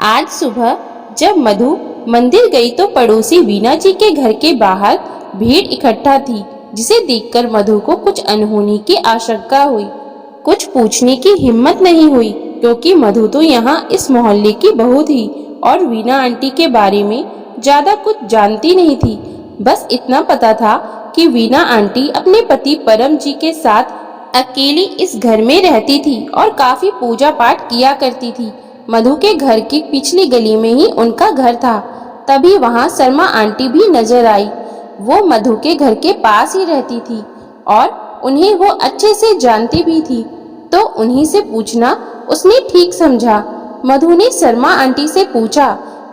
आज सुबह जब मधु मंदिर गई तो पड़ोसी वीना जी के घर के बाहर भीड़ इकट्ठा थी, जिसे देखकर मधु को कुछ अनहोनी की आशंका हुई। कुछ पूछने की हिम्मत नहीं हुई, क्योंकि मधु तो यहाँ इस मोहल्ले की बहू थी और वीना आंटी के बारे में ज्यादा कुछ जानती नहीं थी। बस इतना पता था कि वीना आंटी अपने पति परम जी के साथ अकेली इस घर में रहती थी और काफी पूजा पाठ किया करती थी। मधु के घर की पिछली गली में ही उनका घर था। तभी वहां शर्मा आंटी भी नजर आई। वो मधु के घर के पास ही रहती थी और उन्हें वो अच्छे से जानती भी थी, तो उन्हीं से पूछना उसने ठीक समझा। मधु ने शर्मा आंटी से पूछा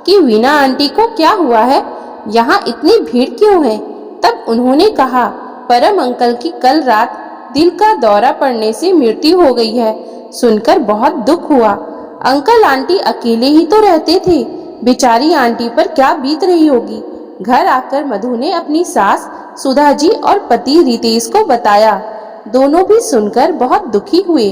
कि वीना आंटी को क्या हुआ है, यहाँ इतनी भीड़ क्यों है। तब उन्होंने कहा, परम अंकल की कल रात दिल का दौरा पड़ने से मृत्यु हो गई है। सुनकर बहुत दुख हुआ। अंकल आंटी अकेले ही तो रहते थे, बेचारी आंटी पर क्या बीत रही होगी। घर आकर मधु ने अपनी सास सुधा जी और पति रितेश को बताया। दोनों भी सुनकर बहुत दुखी हुए।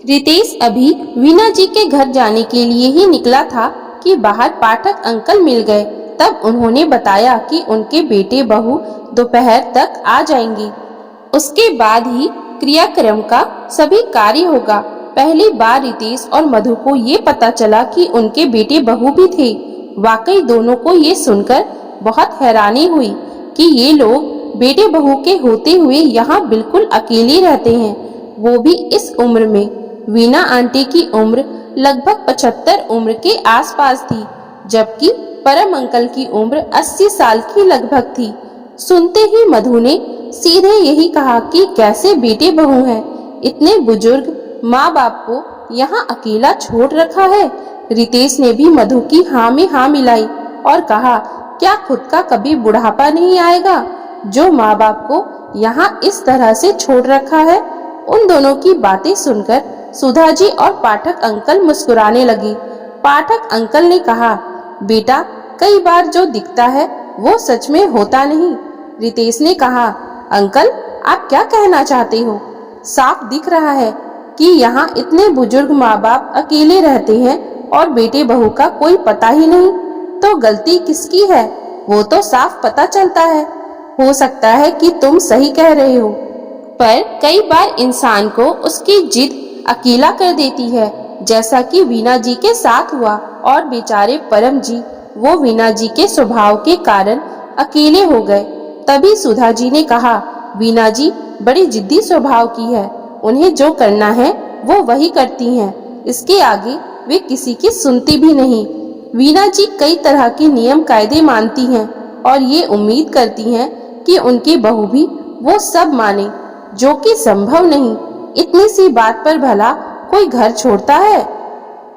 रितेश अभी वीना जी के घर जाने के लिए ही निकला था कि बाहर पाठक अंकल मिल गए। तब उन्होंने बताया कि उनके बेटे बहू दोपहर तक आ जाएंगे। उसके बाद ही क्रियाक्रम का सभी कार्य होगा। पहली बार रितेश और मधु को ये पता चला कि उनके बेटे बहू भी थे। वाकई दोनों को ये सुनकर बहुत हैरानी हुई कि ये लोग बेटे बहू के होते हुए यहाँ बिल्कुल अकेले रहते हैं, वो भी इस उम्र में। वीना आंटी की उम्र लगभग 75 उम्र के आसपास थी, जबकि परम अंकल की उम्र 80 साल की लगभग थी। सुनते ही मधु ने सीधे यही कहा कि कैसे बेटे बहू हैं, इतने बुजुर्ग माँ बाप को यहाँ अकेला छोड़ रखा है। रितेश ने भी मधु की हाँ में हाँ मिलाई और कहा, क्या खुद का कभी बुढ़ापा नहीं आएगा जो माँ बाप को यहाँ इस तरह से छोड़ रखा है। उन दोनों की बातें सुनकर सुधा जी और पाठक अंकल मुस्कुराने लगे। पाठक अंकल ने कहा, बेटा कई बार जो दिखता है वो सच में होता नहीं। रितेश ने कहा, अंकल आप क्या कहना चाहते हो। साफ दिख रहा है कि यहाँ इतने बुजुर्ग माँ बाप अकेले रहते हैं और बेटे बहू का कोई पता ही नहीं, तो गलती किसकी है वो तो साफ पता चलता है। हो सकता है कि तुम सही कह रहे हो, पर कई बार इंसान को उसकी जिद अकेला कर देती है, जैसा कि वीना जी के साथ हुआ। और बेचारे परम जी वो वीना जी के स्वभाव के कारण अकेले हो गए। तभी सुधा जी ने कहा, वीना जी बड़ी जिद्दी स्वभाव की है, उन्हें जो करना है वो वही करती हैं, इसके आगे वे किसी की सुनती भी नहीं। वीना जी कई तरह के नियम कायदे मानती हैं और ये उम्मीद करती हैं कि उनकी बहू भी वो सब माने, जो कि संभव नहीं। इतनी सी बात पर भला कोई घर छोड़ता है।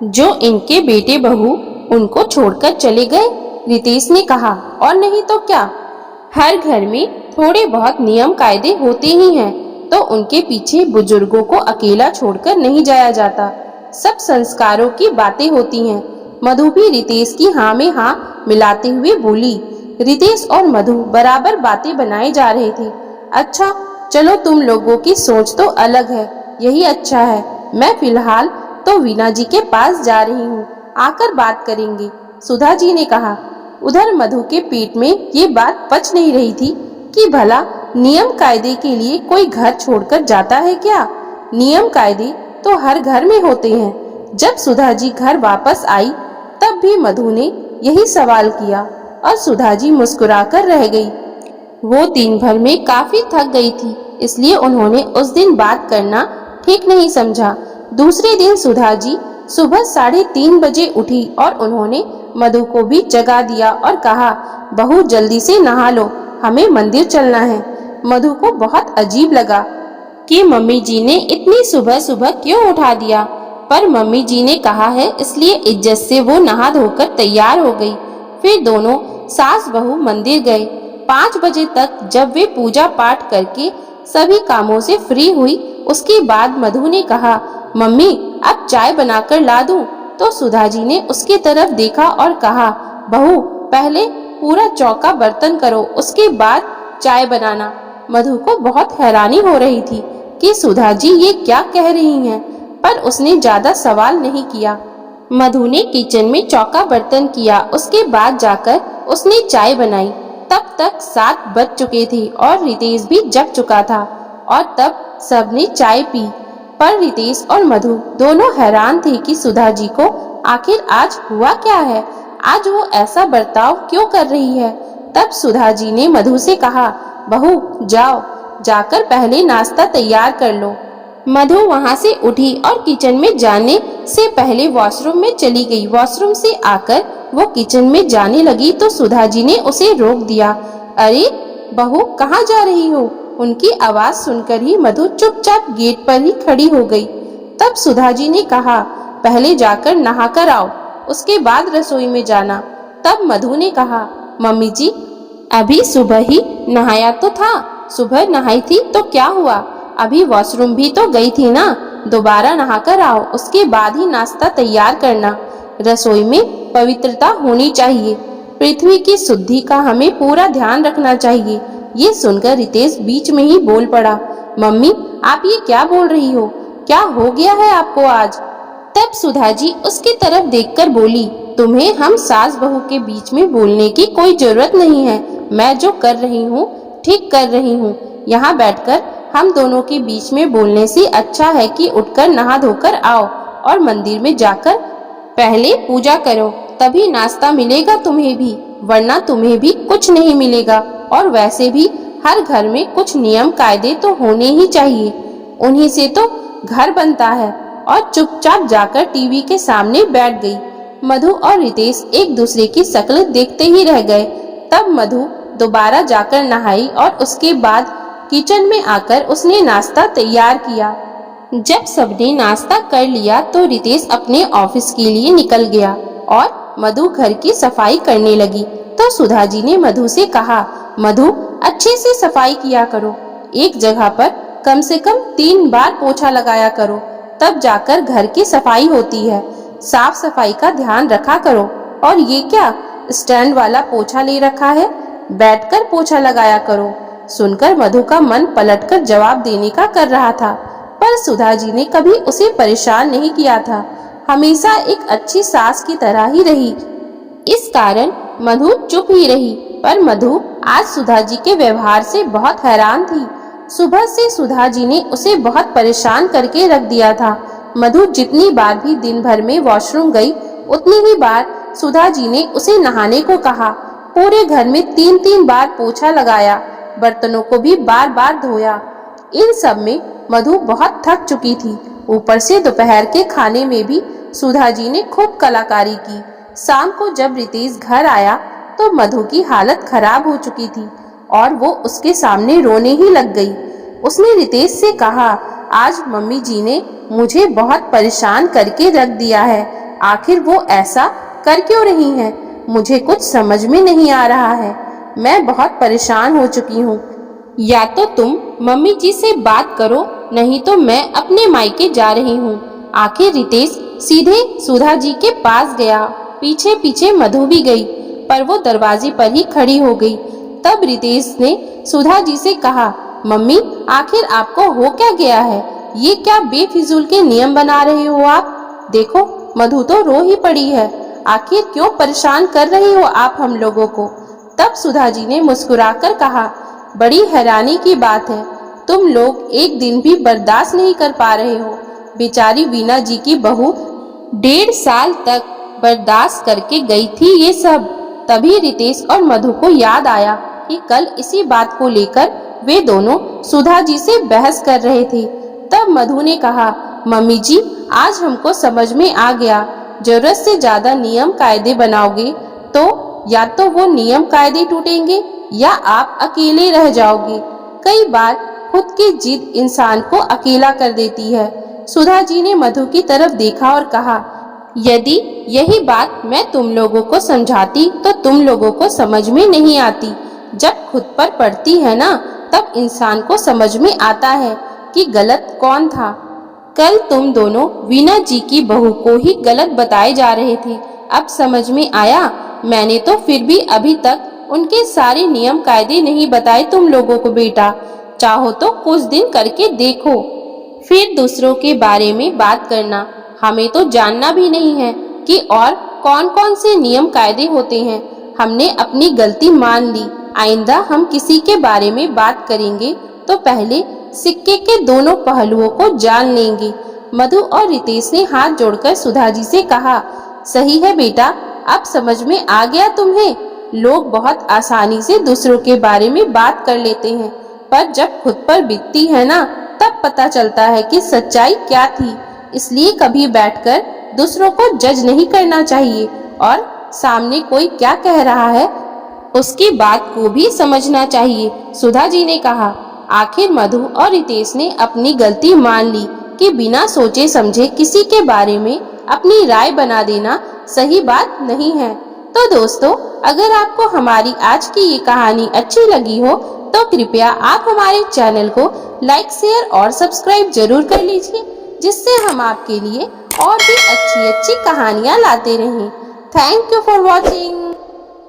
जो इनके बेटे बहू उनको छोड़कर चले गए, रितेश ने कहा, और नहीं तो क्या। हर घर में थोड़े बहुत नियम कायदे होते ही हैं, तो उनके पीछे बुजुर्गों को अकेला छोड़कर नहीं जाया जाता। सब संस्कारों की बातें होती हैं। मधु भी रितेश की हाँ में हाँ मिलाते हुए बोली। रितेश और मधु बराबर बातें बनाए जा रहे थे। अच्छा चलो, तुम लोगों की सोच तो अलग है, यही अच्छा है। मैं फिलहाल तो वीना जी के पास जा रही हूँ, आकर बात करेंगे, सुधा जी ने कहा। उधर मधु के पेट में ये बात पच नहीं रही थी कि भला नियम कायदे के लिए कोई घर छोड़कर जाता है क्या। नियम कायदे तो हर घर में होते हैं। जब सुधा जी घर वापस आई तब भी मधु ने यही सवाल किया और सुधा जी मुस्कुराकर रह गई। वो दिन भर में काफी थक गई थी, इसलिए उन्होंने उस दिन बात करना ठीक नहीं समझा। दूसरे दिन सुधा जी सुबह 3:30 बजे उठी और उन्होंने मधु को भी जगा दिया और कहा, बहू जल्दी से नहा लो, हमें मंदिर चलना है। मधु को बहुत अजीब लगा कि मम्मी जी ने इतनी सुबह सुबह क्यों उठा दिया, पर मम्मी जी ने कहा है, इसलिए इज्जत से वो नहा धोकर तैयार हो गई। फिर दोनों सास बहू मंदिर गए। 5 बजे तक जब वे पूजा पाठ करके सभी कामों से फ्री हुई, उसके बाद मधु ने कहा, मम्मी अब चाय बनाकर ला दूं? तो सुधा जी ने उसके तरफ देखा और कहा, बहू पहले पूरा चौका बर्तन करो, उसके बाद चाय बनाना। मधु को बहुत हैरानी हो रही थी कि सुधा जी ये क्या कह रही हैं, पर उसने ज्यादा सवाल नहीं किया। मधु ने किचन में चौका बर्तन किया। उसके बाद जाकर उसने चाय बनाई। तब तक 7 बज चुके थे और रितेश भी जग चुका था और तब सबने चाय पी। पर रितेश और मधु दोनों हैरान थे कि सुधा जी को आखिर आज हुआ क्या है, आज वो ऐसा बर्ताव क्यों कर रही है। तब सुधा जी ने मधु से कहा, बहू जाओ, जाकर पहले नाश्ता तैयार कर लो। मधु वहां से उठी और किचन में जाने से पहले वॉशरूम में चली गई। वॉशरूम से आकर वो किचन में जाने लगी तो सुधा जी ने उसे रोक दिया। अरे बहू, कहाँ जा रही हो? उनकी आवाज सुनकर ही मधु चुपचाप गेट पर ही खड़ी हो गई। तब सुधा जी ने कहा, पहले जाकर नहा कर आओ, उसके बाद रसोई में जाना। तब मधु ने कहा, मम्मी जी अभी सुबह ही नहाया तो था। सुबह नहाई थी तो क्या हुआ, अभी वॉशरूम भी तो गई थी ना, दोबारा नहाकर आओ, उसके बाद ही नाश्ता तैयार करना। रसोई में पवित्रता होनी चाहिए, पृथ्वी की शुद्धि का हमें पूरा ध्यान रखना चाहिए। ये सुनकर रितेश बीच में ही बोल पड़ा, मम्मी आप ये क्या बोल रही हो, क्या हो गया है आपको आज? तब सुधा जी उसकी तरफ देखकर बोली, तुम्हें हम सास बहू के बीच में बोलने की कोई जरूरत नहीं है। मैं जो कर रही हूँ ठीक कर रही हूँ। यहाँ बैठकर हम दोनों के बीच में बोलने से अच्छा है कि उठकर नहा धोकर आओ और मंदिर में जाकर पहले पूजा करो, तभी नाश्ता मिलेगा तुम्हें भी, वरना तुम्हें भी कुछ नहीं मिलेगा। और वैसे भी हर घर में कुछ नियम कायदे तो होने ही चाहिए, उन्हीं से तो घर बनता है। और चुपचाप जाकर टीवी के सामने बैठ गई। मधु और रितेश एक दूसरे की शक्ल देखते ही रह गए। तब मधु दोबारा जाकर नहाई और उसके बाद किचन में आकर उसने नाश्ता तैयार किया। जब सबने नाश्ता कर लिया तो रितेश अपने ऑफिस के लिए निकल गया और मधु घर की सफाई करने लगी। तो सुधा जी ने मधु से कहा, मधु अच्छे से सफाई किया करो, एक जगह पर कम से कम 3 बार पोछा लगाया करो, तब जाकर घर की सफाई होती है। साफ सफाई का ध्यान रखा करो। और ये क्या स्टैंड वाला पोछा ले रखा है, बैठकर पोछा लगाया करो। सुनकर मधु का मन पलटकर जवाब देने का कर रहा था, पर सुधा जी ने कभी उसे परेशान नहीं किया था, हमेशा एक अच्छी सास की तरह ही रही। इस कारण मधु चुप ही रही। पर मधु आज सुधा जी के व्यवहार से बहुत हैरान थी। सुबह से सुधा जी ने उसे बहुत परेशान करके रख दिया था। मधु जितनी बार भी दिन भर में वॉशरूम गई, उतनी ही बार सुधा जी ने उसे नहाने को कहा। पूरे घर में 3-3 बार पोछा लगाया, बर्तनों को भी बार बार धोया। इन सब में मधु बहुत थक चुकी थी। ऊपर से दोपहर के खाने में भी सुधा जी ने खूब कलाकारी की। शाम को जब रितेश घर आया तो मधु की हालत खराब हो चुकी थी और वो उसके सामने रोने ही लग गई। उसने रितेश से कहा, आज मम्मी जी ने मुझे बहुत परेशान करके रख दिया है, आखिर वो ऐसा कर क्यों रही हैं? मुझे कुछ समझ में नहीं आ रहा है, मैं बहुत परेशान हो चुकी हूँ। या तो तुम मम्मी जी से बात करो, नहीं तो मैं अपने मायके जा रही हूँ। आखिर रितेश सीधे सुधा जी के पास गया। पीछे पीछे मधु भी गई, पर वो दरवाजे पर ही खड़ी हो गई। तब रितेश ने सुधा जी से कहा, मम्मी आखिर आपको हो क्या गया है? ये क्या बेफिजूल के नियम बना रहे हो आप? देखो मधु तो रो ही पड़ी है, आखिर क्यों परेशान कर रही हो आप हम लोगों को? तब सुधा जी ने मुस्कुराकर कहा, बड़ी हैरानी की बात है, तुम लोग एक दिन भी बर्दाश्त नहीं कर पा रहे हो। बेचारी वीना जी की बहू 1.5 साल तक बर्दाश्त करके गई थी ये सब। तभी रितेश और मधु को याद आया कि कल इसी बात को लेकर वे दोनों सुधा जी से बहस कर रहे थे। तब मधु ने कहा, मम्मी जी आज हमको समझ में आ गया, जरूरत से ज्यादा नियम कायदे बनाओगे तो या तो वो नियम कायदे टूटेंगे या आप अकेले रह जाओगे। कई बार खुद की जिद इंसान को अकेला कर देती है। सुधा जी ने मधु की तरफ देखा और कहा, यदि यही बात मैं तुम लोगों को समझाती तो तुम लोगों को समझ में नहीं आती। जब खुद पर पड़ती है ना, तब इंसान को समझ में आता है कि गलत कौन था। कल तुम दोनों वीना जी की बहू को ही गलत बताए जा रहे थे, अब समझ में आया। मैंने तो फिर भी अभी तक उनके सारे नियम कायदे नहीं बताए तुम लोगों को बेटा। चाहो तो कुछ दिन करके देखो, फिर दूसरों के बारे में बात करना। हमें तो जानना भी नहीं है कि और कौन-कौन से नियम कायदे होते हैं। हमने अपनी गलती मान ली। आइंदा हम किसी के बारे में बात करेंगे तो पहले सिक्के के दोनों पहलुओं को जान लेंगे। मधु और रितेश ने हाथ जोड़कर सुधा जी से कहा, सही है बेटा, अब समझ में आ गया तुम्हें। लोग बहुत आसानी से दूसरों के बारे में बात कर लेते हैं, पर जब खुद पर बीतती है ना, तब पता चलता है कि सच्चाई क्या थी। इसलिए कभी बैठकर दूसरों को जज नहीं करना चाहिए और सामने कोई क्या कह रहा है उसकी बात को भी समझना चाहिए। सुधा जी ने कहा, आखिर मधु और रितेश ने अपनी गलती मान ली कि बिना सोचे समझे किसी के बारे में अपनी राय बना देना सही बात नहीं है। तो दोस्तों, अगर आपको हमारी आज की ये कहानी अच्छी लगी हो तो कृपया आप हमारे चैनल को लाइक, शेयर और सब्सक्राइब जरूर कर लीजिए, जिससे हम आपके लिए और भी अच्छी अच्छी कहानियाँ लाते रहें। Thank you for watching.